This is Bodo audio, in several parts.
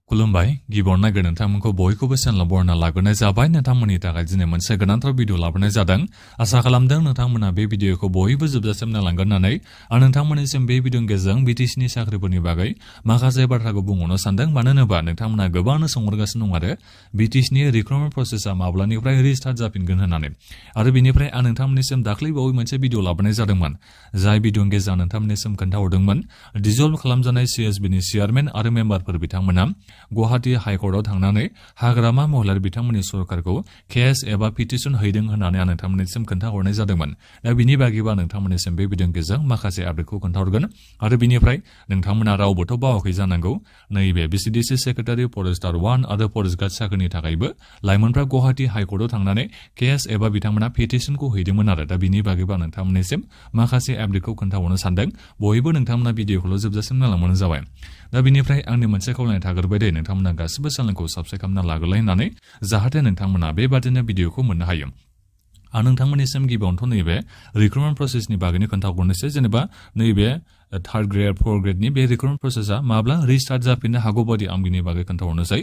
खुलुमबाय गिबियावनो नागिर नोंथांमोनखौ बयखौबो चेनेलाव बरायना लाग्रोनाय जाबाय नोंथांमोननि थाखाय दिनै मोनसे गोनांथार भिडिअ लाबोनाय जादों आसा खालामदों नोंथांमोना बे भिडिअखौ बयबो जोबजासिम नायलांगोन होननानै आं नोंथांमोननिसिम बे भिडिअनि गेजेरजों बिटिसिनि साख्रिफोरनि बागै माखासे बाथ्राखौ बुंहरनो सानदों मानो होनोबा नोंथांमोना गोबांनो सोंहरगासिनो दं आरो बिटिसिनि रिक्रुटमेन्ट प्रसेसआ माब्लानिफ्राय रिस्टार्ट जाफिनगोन होननानै आरो बेनिफ्राय आं नोंथांमोननिसिम दाख्लैबावै मोनसे भिडिअ लाबोनाय जादोंमोन जाय भिडिअनि गेजेरजों नोंथांमोननिसिम खोन्थाहरदोंमोन डिजल्भ खालामजानाय सिएसबिनि चेयारमेन आरो मेम्बारफोर बिथांमोना गुवाहाटी हाइकर्टआव थांनानै हाग्रामा महिलारि बिथांमोननि सरकारखौ केस एबा पिटिसन हैदों होननानै आं नोंथांमोननिसिम खोन्थाहरनाय जादोंमोन दा बिनि बागैबा नोंथांमोननिसिम बे भिडिअनि गेजेरजों माखासे आपडेटखौ खोन्थाहरगोन आरो बिनिफ्राय नोंथांमोना रावबोथ' बावाखै जानांगौ नैबे बिसिडिसि सेक्रेटारि फरेस्टार 1 आरो फरेस्ट गार्ड साख्रिनि थाखायबो लाइमोनफ्रा गुवाहाटी हाइकर्टआव थांनानै केस एबा बिथांमोना पिटिसनखौ हैदोंमोन आरो दा बिनि बागैबा नोंथांमोननिसिम माखासे आपडेटखौ खोन्थाहरनो सानदों बयबो नोंथांमोना भिडिअखौल' जोबजासिम नायलांबानो जाबाय दा बिनिफ्राय आंनि मोनसे खावलायनाय थाग्रोबाय दे नोंथांमोना गासिबो चेनेलखौ साबस्क्राइब खालामना लाग्रोलाय होननानै जाहाथे नोंथांमोना बेबादिनो भिडिअखौ मोननो हायो आं नोंथांमोननिसिम गिबियावनोथ' नैबे रिक्रुटमेन्ट प्रसेसनि बागैनो खोन्थाहरनोसै जेनेबा नैबे थार्ड ग्रेड फर्थ ग्रेडनि बे रिक्रुटमेन्ट प्रसेसआ माब्ला रिस्टार्ट जाफिननो हागौ बायदि आं बिनि बागै खोन्थाहरनोसै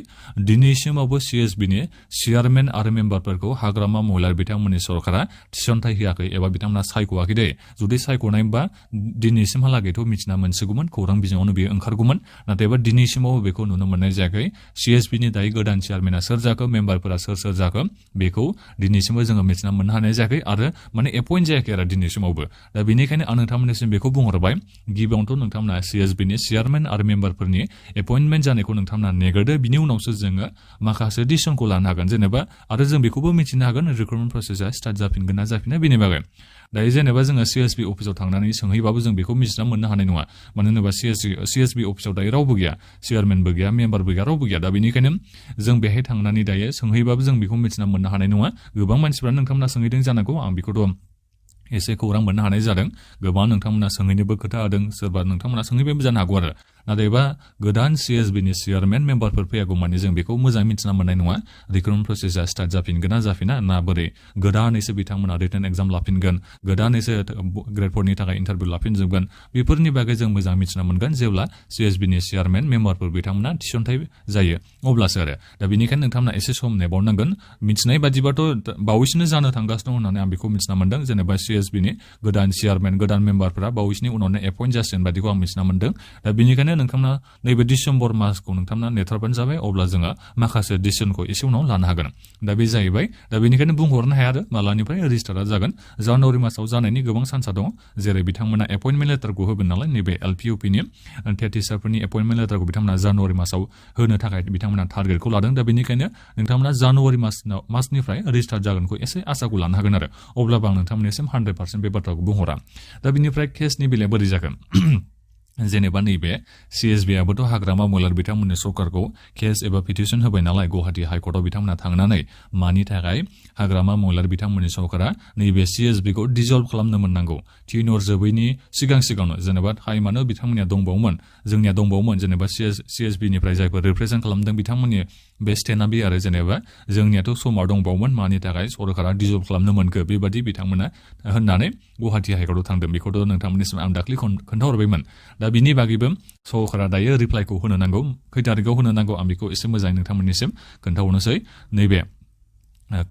दिनैसिमावबो सिएसबिनि चेयारमेन आरो मेम्बारफोरखौ हाग्रामा महिलारि बिथांमोननि सरकारा थिसनथाइ होआखै एबा बिथांमोना सायख'वाखै दे जुदि सायख'नायबा दिनैसिमहालागैथ' मिथिना मोनसिगौमोन खौरां बिजोङावनो बेयो ओंखारगौमोन नाथायबा दिनैसिमावबो बेखौ नुनो मोननाय जायाखै सिएसबिनि दायो गोदान चेयारमेना सोर जाखो मेम्बारफोरा सोर जाखो बेखौ दिनैसिमबो जोङो मिथिना मोननो हानाय जायाखै आरो माने एपइन्ट जायाखै आरो दिनैसिमावबो दा बेनिखायनो आं नोंथांमोननिसिम बेखौ बुंहरबाय गिबियावनोथ' नोंथांमोना सिएसबिनि चेयारमेन आरो मेम्बारफोरनि एपइन्टमेन्ट जानायखौ नोंथांमोना नेग्रोदो बिनि उनावसो जोङो माखासे डिसिसनखौ लानो हागोन जेनेबा आरो जों बेखौबो मिथिनो हागोन रिक्रुटमेन्ट प्रसेसआ स्टार्ट जाफिनगोन ना जाफिना बेनि बागै दायो जेनेबा जोङो सिएसबि अफिसाव थांनानै सोंहैबाबो जों बेखौ मिथिना मोननो हानाय नङा मानो होनोबा सिएसबि अफिसाव दायो रावबो गैया चेयारमेनबो गैया मेम्बारबो गैया रावबो गैया दा बेनिखायनो जों बेहाय थांनानै दायो सोंहैबाबो जों बेखौ मिथिना मोननो हानाय नङा गोबां मानसिफ्रानो नोंथांमोना सोंहैदों जानांगौ आं बेखौथ' एसे खौरां मोननो हानाय जादों गोबां नोंथांमोना सोंहैनोबो खोथा होदों सोरबा नोंथांमोना सोंहैबायबो जानो हागौ आरो नाथायबा गोदान सिएसबिनि चेयारमेन मेम्बारफोर फैयागौ माने जों बेखौ मोजाङै मिथिना मोननाय नङा रिक्रुटमेन्ट प्रसेसआ स्टार्ट जाफिनगोन ना जाफिना ना बोरै गोदानैसो बिथांमोना रिटेन एग्जाम लाफिनगोन गोदानैसो ग्रेड 4 नि थाखाय इन्टारभिउ लाफिनजोबगोन बेफोरनि बागै जों मोजां मिथिना मोनगोन जेब्ला सिएसबिनि चेयारमेन मेम्बारफोर बिथांमोना थिसनथाइ जायो अब्लासो आरो दा बेनिखायनो नोंथांमोना एसे सम नेबावनांगोन मिथिनाय बादिबाथ' बावैसोनो जानो थांगासिनो दं होननानै आं बेखौ मिथिना मोनदों जेनेबा सिएसबिनि गोदान चेयारमेन गोदान मेम्बारफोरा बावैसोनि उनावनो एपइन्ट जासिगोन बायदिखौ आं मिथिना मोनदों दा बेनिखायनो नोंथांमोना नैबे डिसेम्बर मासखौ नोंथांमोना नेथारबानो जाबाय अब्ला जोङो माखासे डिसिसनखौ एसे उनाव लानो हागोन दा बे जाहैबाय दा बेनिखायनो बुंहरनो हाया आरो मालानिफ्राय रिस्टार्टआ जागोन जानुवारि मासाव जानायनि गोबां चान्सआ दङ जेरै बिथांमोना एपइन्टमेन्ट लेटारखौ होगोन नालाय नैबे एलपिइउपिनि टेट टिचारफोरनि एपइन्टमेन्ट लेटारखौ बिथांमोना जानुवारि मासाव होनो थाखाय बिथांमोना टार्गेटखौ लादों दा बेनिखायनो नोंथांमोना जानुवारि मासनिफ्राय रिस्टार्ट जागोनखौ एसे आसाखौ लानो हागोन आरो अब्लाबो आं नोंथांमोननिसिम 100% बे बाथ्राखौ बुंहरा दा बिनिफ्राय केसनि बेलाया बोरै जागोन जेनेबा नैबे सिएसबिआबोथ' हाग्रामा महिलारि बिथांमोननि सरकारखौ केस एबा पिटिसन होबाय नालाय गुवाहाटी हाइकर्टआव बिथांमोना थांनानै मानि थाखाय हाग्रामा महिलारि बिथांमोननि सरकारा नैबे सिएसबिखौ डिजल्भ खालामनो मोननांगौ टिनर जोबैनि सिगांनो जेनेबा टाइमानो बिथांमोननिया दंबावोमोन जोंनिया दंबावोमोन जेनेबा सिएसबिनिफ्राय जायफोर रिप्रेजेन्ट खालामदों बिथांमोननि बे स्टेना बे आरो जेनेबा जोंनियाथ' समा दंबावोमोन मानि थाखाय सरकारा डिजल्भ खालामनो मोनखो बेबादि बिथांमोना होननानै गुवाहाटी हाइकर्टआव थांदों बेखौथ' नोंथांमोननिसिम आं दाख्लै खोन्थाहरबायमोन दा बिनि बागैबो सरकारा दायो रिप्लाइखौ होनो नांगौ खै थारिखआव होनो नांगौ आं बेखौ एसे मोजाङै नोंथांमोननिसिम खोन्थाहरनोसै नैबे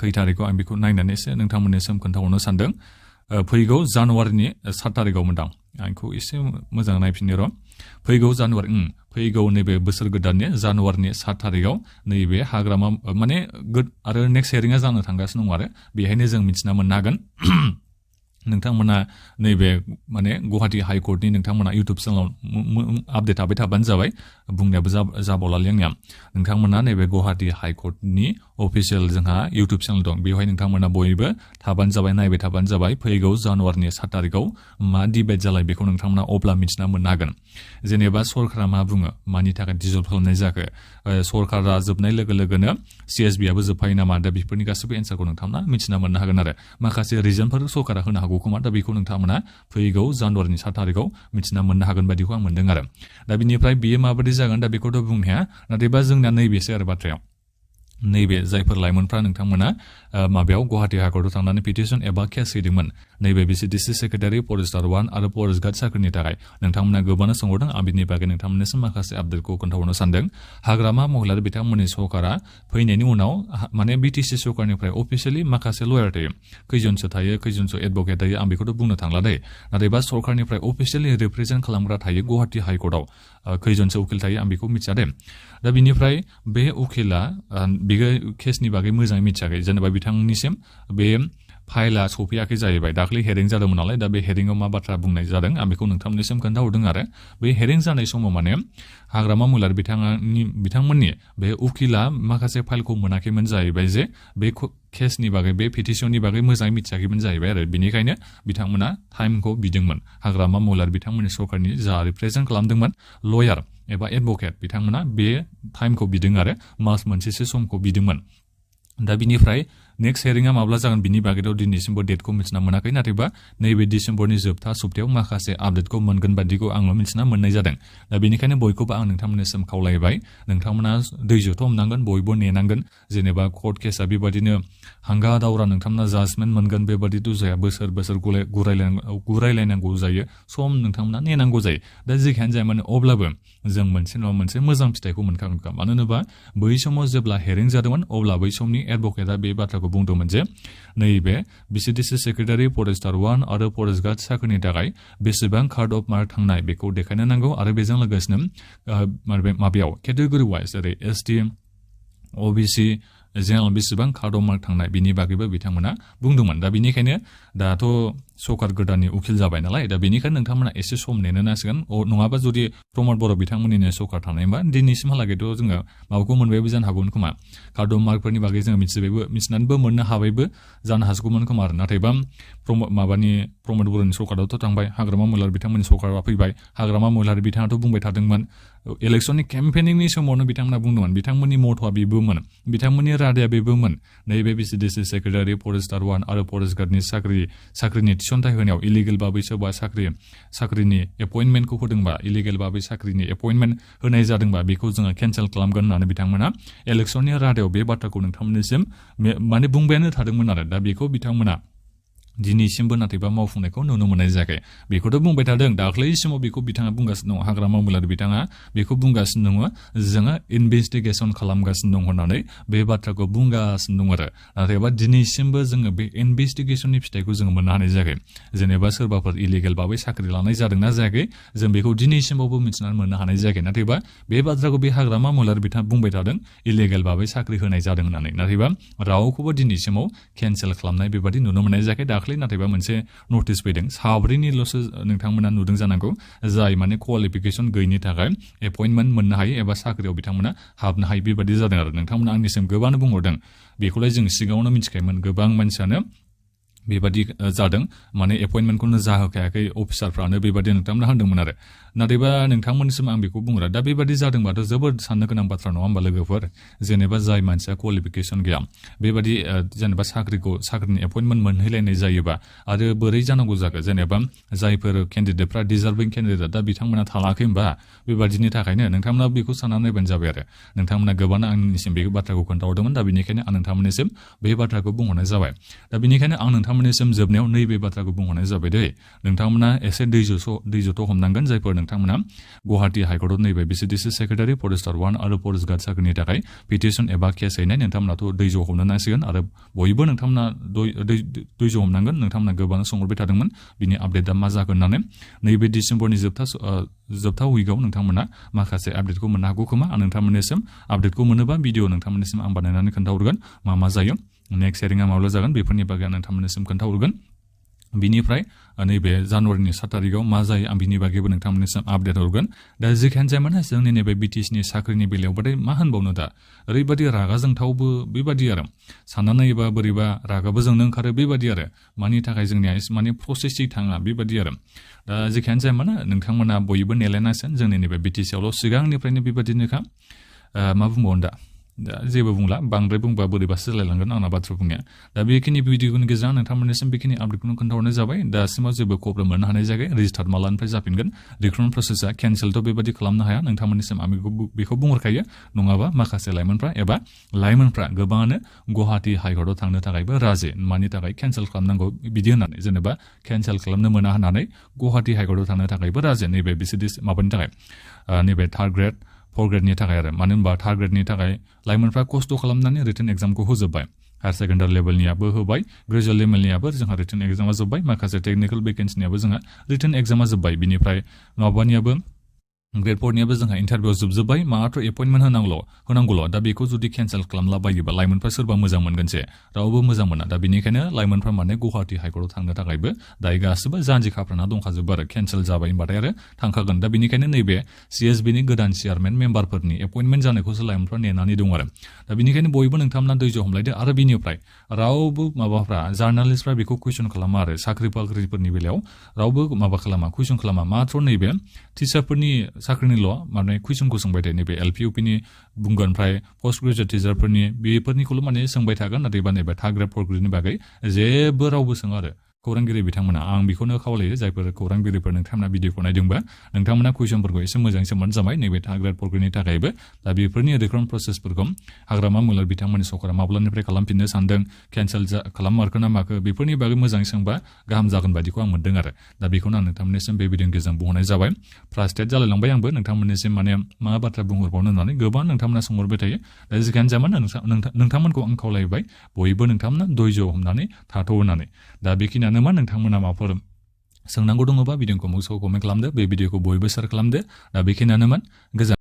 खै थारिखआव आं बेखौ नायनानै एसे नोंथांमोननिसिम खोन्थाहरनो सानदों फैगौ जानुवारिनि 7 थारिखआव मोनदां आं बेखौ एसे मोजां नायफिननो र' फैगौ नैबे बोसोर गोदाननि जानुवारिनि 7 थारिखआव नैबे हाग्रामा माने आरो नेक्स्ट हेयारिंआ जानो थांगासिनो दं आरो बेहायनो जों मिथिना मोननो हागोन नोंथांमोना नैबे माने गुवाहाटी हाइकर्टनि नोंथांमोना इउटुब चेनेलाव आपडेट थाबाय थाबानो जाबाय बुंनायाबो जाबावलालै आंनिया नोंथांमोना नैबे गुवाहाटी हाइकर्टनि अफिसियेल जोंहा इउटुब चेनेल दं बेवहाय नोंथांमोना बयबो थाबानो जाबाय नायबाय थाबानो जाबाय फैगौ जानुवारिनि 7 थारिखआव मा डिबेट जालाय बेखौ नोंथांमोना अब्ला मिथिना मोननो हागोन जेनेबा सरकारा मा बुङो मानि थाखाय डिजल्भ खालामनाय जाखो सरकारा जोबनाय लोगो लोगोनो सिएसबिआबो जोबफायो नामा दा बेफोरनि गासैबो एन्सारखौ नोंथांमोना मिथिना मोननो हागोन आरो माखासे रिजनफोर सरकारा होनो हागौ खोमा दा बेखौ नोंथांमोना फैगौ जानुवारिनि 7 थारिखआव मिथिना मोननो हागोन बायदिखौ आं मोनदों आरो दा बिनिफ्राय बियो माबायदि जागोन दा बेखौथ' बुंनो हाया नाथायबा जोंना नैबेसो आरो बाथ्राया नैबे जायफोर लाइमोनफ्रा नोंथांमोना माबायाव गुवाहाटी हाइकर्टआव थांनानै पिटिसन एबा केस हैदोंमोन नैबे बिसिडिसि सेक्रेटारि फरेस्टार 1 आरो फरेस्ट गार्ड साख्रिनि थाखाय नोंथांमोना गोबानो सोंहरदों आं बिनि बागै नोंथांमोननिसिम माखासे आपडेटखौ खोन्थाहरनो सानदों हाग्रामा महिलारि बिथांमोननि सरकारा फैनायनि उनाव माने बिटिसि सरकारनिफ्राय अफिसियेलि माखासे लयार थायो खैजनसो थायो खैजनसो एडभकेट थायो आं बेखौथ' बुंनो थांला दै नाथायबा सरकारनिफ्राय अफिसियेलि रिप्रेजेन्ट खालामग्रा थायो गुवाहाटी हाइकर्टआव खैजनसो उकिल थायो आं बेखौ मिथिया दे दा बिनिफ्राय बे उकिला बियो केसनि बागै मोजाङै मिथियाखै जेनेबा बिथांनिसिम बे फाइला सफैयाखै जाहैबाय दाख्लै हेरिं जादोंमोन नालाय दा बे हेरिंआव मा बाथ्रा बुंनाय जादों आं बेखौ नोंथांमोननिसिम खोन्थाहरदों आरो बे हेरिं जानाय समाव माने हाग्रामा महिलारि बिथांमोननि बे उकिला माखासे फाइलखौ मोनाखैमोन जाहैबाय जे बे केसनि बागै बे पिटिसननि बागै मोजाङै मिथियाखैमोन जाहैबाय आरो बिनिखायनो बिथांमोना टाइमखौ बिदोंमोन हाग्रामा महिलारि बिथांमोननि सरकारनि जा रिप्रेजेन्ट खालामदोंमोन लयार एबा एडभकेट बिथांमोना बे टाइमखौ बिदों आरो मास मोनसेसो समखौ बिदोंमोन दा बिनिफ्राय नेक्स्ट हेरिंआ माब्ला जागोन बिनि बागैथ' दिनैसिमबो डेटखौ मिथिना मोनाखै नाथायबा नैबे डिसेम्बरनि जोबथा सप्तायाव माखासे आपडेटखौ मोनगोन बादिखौ आङो मिथिना मोननाय जादों दा बेनिखायनो बयखौबो आं नोंथांमोननिसिम खावलायबाय नोंथांमोना दैजोथ' हमनांगोन बयबो नेनांगोन जेनेबा कर्ट केसआ बेबादिनो हांगा दावरा नोंथांमोना जाजमेन्ट मोनगोन बेबादिथ' जाया बोसोर बोसोर गुरायलायनांगौ जायो सम नोंथांमोना नेनांगौ जायो दा जेखियानो जाया माने अब्लाबो जों मोनसे नङा मोनसे मोजां फिथाइखौ मोनखागोन मानो होनोबा बै समाव जेब्ला हेरिं जादोंमोन अब्ला बै समनि एडभकेटआ बे बाथ्राखौ बुंदोंमोन जे नैबे बिसिडिसि सेक्रेटारि फरेस्टार 1 आरो फरेस्ट गार्ड साख्रिनि थाखाय बेसेबां कार्ड अफ मार्क थांनाय बेखौ देखायनो नांगौ आरो बेजों लोगोसेनो माबायाव केटेगरि वाइज जेरै एसटि ओबिसि जेनेरेल बेसेबां कार्ड अफ मार्क थांनाय बिनि बागैबो बिथांमोना बुंदोंमोन दा बिनिखायनो दाथ' सरकार गोदाननि उकिल जाबाय नालाय दा बेनिखायनो नोंथांमोना एसे सम नेनो नांसिगोन नङाबा जुदि प्रमद बर' बिथांमोननिनो सरकार थानायबा दिनैसिमहालागैथ' जोङो माबाखौ मोनबायबो जानो हागौमोन खोमा कार्ड अफ मार्कफोरनि बागै जोङो मिथिनानैबो मोननो हाबायबो जानो हागौमोन खोमा आरो नाथायबा प्रमद बर'नि सरकारावथ' थांबाय हाग्रामा महिलारि बिथांमोननि सरकारा फैबाय हाग्रामा महिलारि बिथाङाथ' बुंबाय थादोंमोन इलेक्सननि केम्पेनिंनि समावनो बिथांमोना बुंदोंमोन बिथांमोननि मथ'आ बेबोमोन बिथांमोननि रादाया बेबोमोन नैबे बिसिडिसि सेक्रेटारि फरेस्टार 1 आरो फरेस्ट गार्डनि साख्रिनि थिसनथाइ होनायाव इलिगेल बाबै सोरबा साख्रिनि एपइन्टमेन्टखौ होदोंबा इलिगेल बाबै साख्रिनि एपइन्टमेन्ट होनाय जादोंबा बेखौ जोङो केन्सेल खालामगोन होननानै बिथांमोना इलेक्सननि रादायाव बे बाथ्राखौ नोंथांमोननिसिम माने बुंबायानो थादोंमोन आरो दा बेखौ बिथांमोना दिनैसिमबो नाथायबा मावफुंनायखौ नुनो मोननाय जायाखै बेखौथ' बुंबाय थादों दाख्लैसिमाव बेखौ बिथाङा बुंगासिनो दङ हाग्रामा महिलारि बिथाङा बेखौ बुंगासिनो दङ जोङो इनभेस्टिगेसन खालामगासिनो दं होननानै बे बाथ्राखौ बुंगासिनो दं आरो नाथायबा दिनैसिमबो जोङो बे इनभेस्टिगेसननि फिथाइखौ जोङो मोननो हानाय जायाखै जेनेबा सोरबाफोर इलिगेल बाबै साख्रि लानाय जादोंना जायाखै जों बेखौ दिनैसिमावबो मिथिनानै मोननो हानाय जायाखै नाथायबा बे बाथ्राखौ बे हाग्रामा महिलारि बिथाङा बुंबाय थादों इलिगेल बाबै साख्रि होनाय जादों होननानै नाथायबा रावखौबो दिनैसिमाव केन्सेल खालामनाय बेबादि नुनो मोननाय जायाखै दाख्लै नाथायबा मोनसे नटिस फैदों साब्रैनिल'सो नोंथांमोना नुदों जानांगौ जाय माने क्वालिफिकेसन गैयिनि थाखाय एपइन्टमेन्ट मोननो हायो एबा साख्रियाव बिथांमोना हाबनो हायो बेबादि जादों आरो नोंथांमोना आंनिसिम गोबांनो बुंहरदों बेखौलाय जों सिगाङावनो मिथिखायोमोन गोबां मानसियानो बेबादि जादों माने एपइन्टमेन्टखौनो जाहोखायाखै अफिसारफ्रानो बेबादि नोंथांमोना होनदोंमोन आरो नाथायबा नोंथांमोननिसिम आं बेखौ बुंग्रा दा बेबादि जादोंबाथ' जोबोद साननो गोनां बाथ्रा नङा होमबा लोगोफोर जेनेबा जाय मानसिया क्वालिफिकेसन गैया बेबादि जेनेबा साख्रिनि एपइन्टमेन्ट मोनहैलायनाय जायोबा आरो बोरै जानांगौ जागोन जेनेबा जायफोर केन्डिडेटफ्रा डिजार्भिं केन्डिडेट दा बिथांमोना थालाखै होमबा बेबादिनि थाखायनो नोंथांमोना बेखौ साननानै नायबानो जाबाय आरो नोंथांमोना गोबां आंनिसिम बे बाथ्राखौ खोन्थाहरदोंमोन दा बेनिखायनो आं नोंथांमोननिसिम बे बाथ्राखौ बुंहरनाय जाबाय दा बेनिखायनो आं नोंथांमोननिसिम जोबनायाव नैबे बाथ्राखौ बुंहरनाय जाबाय दै नोंथांमोना एसे दैजोथ' हमनांगोन जायफोर नोंथांमोना गुवाहाटी हाइकर्टआव नैबे बिसिडिसि सेक्रेटारि फरेस्टार 1 आरो फरेस्ट गार्ड साख्रिनि थाखाय पिटिसन एबा केस हैनाय नोंथांमोनाथ' दैज' हमनो नांसिगोन आरो बयबो नोंथांमोना दैज' हमनांगोन नोंथांमोना गोबां सोंहरबाय थादोंमोन बिनि आपडेटआ मा जागोन होननानै नैबे डिसेम्बरनि जोबथा उइकआव नोंथांमोना माखासे आपडेटखौ मोननो हागौ खोमा आं नोंथांमोननिसिम आपडेटखौ मोनोबा भिडिअ नोंथांमोननिसिम आं बानायनानै खोन्थाहरगोन मा जायो नेक्स्ट हेरिंआ माब्ला जागोन बेफोरनि बागै आं नोंथांमोननिसिम खोन्थाहरगोन बिनिफ्राय नैबे जानुवारिनि 7 तारिखआव मा जायो आं बिनि बागैबो नोंथांमोननिसिम आपडेट हरगोन दा जेखियानो जाया माने जोंनि नैबे बिटिसिनि साख्रिनि बेलायावबाथाय मा होनबावनो दा ओरैबादि रागा जोंथावबो बेबादि आरो सानना नायोबा बोरैबा रागाबो जोंनो ओंखारो बेबादि आरो मानि थाखाय जोंनिया माने प्रसेसै थाङा बेबादि आरो दा जेखियानो जाया माने नोंथांमोना बयबो नेलायनांसिगोन जोंनि नैबे बिटिसिआवल' सिगांनिफ्रायनो बेबादिनोखा मा बुंबावनो दा दा जेबो बुंला बांद्राय बुंबा बोरैबासो जालायलांगोन आंना बाथ्रा बुंनाया दा बेखिनि भिडिअनि गेजेराव नोंथांमोननिसिम बेखिनि आपडेटखौनो खोन्थाहरनाय जाबाय दासिमाव जेबो खबर मोननो हानाय जायाखै रेजिस्टार्ट मालानिफ्राय जाफिनगोन रिक्रुटमेन्ट प्रसेसा केन्सेलथ' बेबादि खालामनो हाया नोंथांमोननिसिम आं बेखौ बुंहरखायो नङाबा माखासे लाइमोनफ्रा गोबाङानो गुवाहाटि हाइकर्टआव थांनो थाखायबो राजि मानि थाखाय केन्सेल खालामनांगौ बिदि होननानै जेनेबा केन्सेल खालामनो मोना होननानै गुवाहाटि हाइकर्टआव थांनो थाखायबो राजि नैबे बिसिदि माबानि थाखाय नैबे 3rd ग्रेड 4th ग्रेडनि थाखाय आरो मानो होनबा 3rd ग्रेडनि थाखाय लाइमोनफ्रा खस्थ' खालामनानै रिटेन एग्जामखौ होजोब्बाय हायार सेकेन्डारि लेभेलनियाबो होबाय ग्रेजुवेट लेभेलनियाबो जोंहा रिटेन एग्जामा जोब्बाय माखासे टेक्निकेल भेकेन्सिनियाबो जोंहा रिटेन एग्जामा जोब्बाय बिनिफ्राय माबानियाबो ग्रेड 4नियाबो जोंहा इन्टारभिउ जोबजोब्बाय मात्र एपइन्टमेन्ट होनांगौल' दा बेखौ जुदि केन्सेल खालामला बायोबा लाइमोनफ्रा सोरबा मोजां मोनगोनसे रावबो मोजां मोना दा बेनिखायनो लाइमोनफ्रा माने गुवाहाटि हाइकर्टआव थांनो थाखायबो दायो गासिबो जानजि खाफ्राना दंखाजोबो आरो केन्सेल जाबाय होनबाथाय आरो थांखागोन दा बेनिखायनो नैबे CSBनि गोदान चेयारमेन मेम्बारफोरनि एपइन्टमेन्ट जानायखौसो लाइमोनफ्रा नेनानै दं आरो दा बेनिखायनो बयबो नोंथांमोना धैर्य हमलायदो आरो बिनिफ्राय रावबो माबाफ्रा जार्नालिस्टफ्रा बेखौ कुइसन खालामा आरो साख्रि बाख्रिफोरनि बेलायाव रावबो माबा खालामा कुइसन खालामा मात्र नैबे टिचारफोरनि साख्रिनिल' माने कुइसनखौ सोंबाय थायो नैबे LP UPनि बुंगोन ओमफ्राय पोस्ट ग्रेजुवेट टिचारफोरनि बेफोरनिखौल' माने सोंबाय थागोन नाथाय नैबे 3rd ग्रेड 4th ग्रेडनि बागै जेबो रावबो सोङा आरो खौरांगिरि बिथांमोना आं बेखौनो खावलायो जायफोर खौरांगिरिफोर नोंथांमोना भिडिअखौ नायदोंबा नोंथांमोना कुइसनफोरखौ एसे मोजाङै सोंबानो जाबाय नैबे 3rd ग्रेड 4th ग्रेडनि थाखायबो दा बेफोरनि रिक्रुटमेन्ट प्रसेसफोरखौ हाग्रामा मुलार बिथांमोननि सरकारा माब्लानिफ्राय खालामफिननो सानदों केन्सेल खालाममारखो ना माखो बेफोरनि बागै मोजाङै सोंबा गाहाम जागोन बायदिखौ आं मोनदों आरो दा बेखौनो आं नोंथांमोननिसिम बे भिडिअनि गेजेरजों बुंहरनाय जाबाय फ्रास्ट्रेट जालायलांबाय आंबो नोंथांमोननिसिम माने मा बाथ्रा बुंहरबावनो होननानै गोबां नोंथांमोना सोंहरबाय थायो दा जिखियानो जामानो नोंथांमोनखौ आं खावलायबाय बयबो नोंथांमोना धैर्य हमनानै थाथ' होननानै दा बेखिनियानो मा नोंथांमोना माबाफोर सोंनांगौ दङबा भिडिअखौ कमेन्ट खालामदो बे भिडिअखौ बयबो शेयार खालामदो दा बेखिनियानोमोन गोजोन